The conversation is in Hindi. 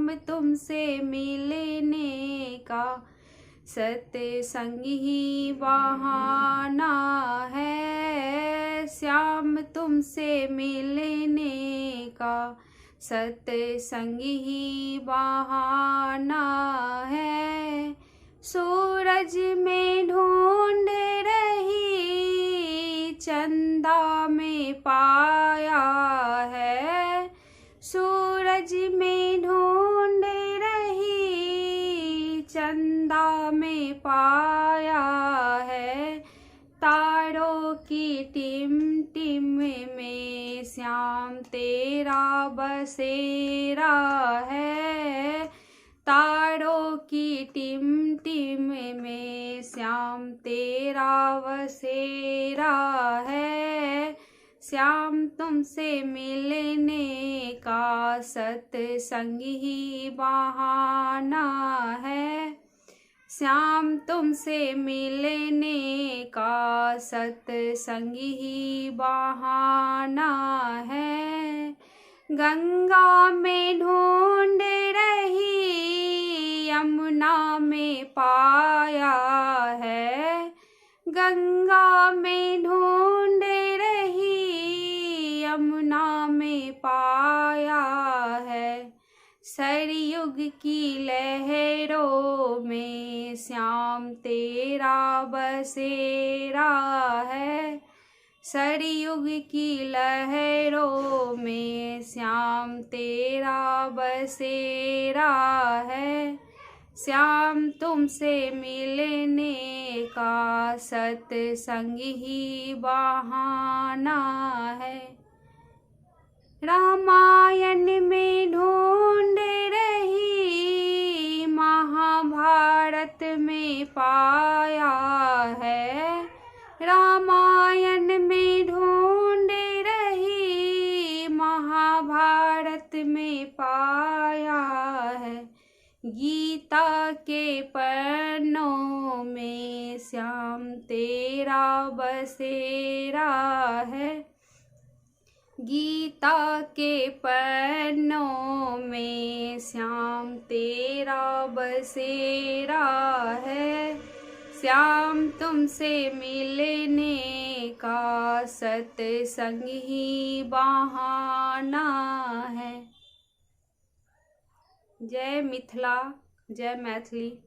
श्याम तुमसे मिलने का सत्संग ही बहाना है। श्याम तुमसे मिलने का सत्संग ही बहाना है। सूरज में ढूंढ रही चंदा में पाया है। सूरज में ढूंढ रही चंदा में पाया है। तारों की टिम में श्याम तेरा बसेरा है। तारों की टिम में श्याम तेरा बसेरा है। श्याम तुमसे मिलने का सत्संग ही बहाना है। श्याम तुमसे मिलने का सत्संग ही बहाना है। गंगा में ढूंढ रही यमुना में पाया है। गंगा में ढूंढ रही यमुना में पाया है। सरयुग की लहरों में श्याम तेरा बसेरा है। सरयुग की लहरों में श्याम तेरा बसेरा है। श्याम तुमसे मिलने का सत्संग ही बहाना है। रामायण में ढूंढ रही महाभारत में पाया है। रामायण में ढूंढ रही महाभारत में पाया है। गीता के पन्नों में श्याम तेरा बसेरा है। गीता के पन्नों में श्याम तेरा बसेरा है। श्याम तुमसे मिलने का सत्संग ही बहाना है। जय मिथिला, जय मैथिली।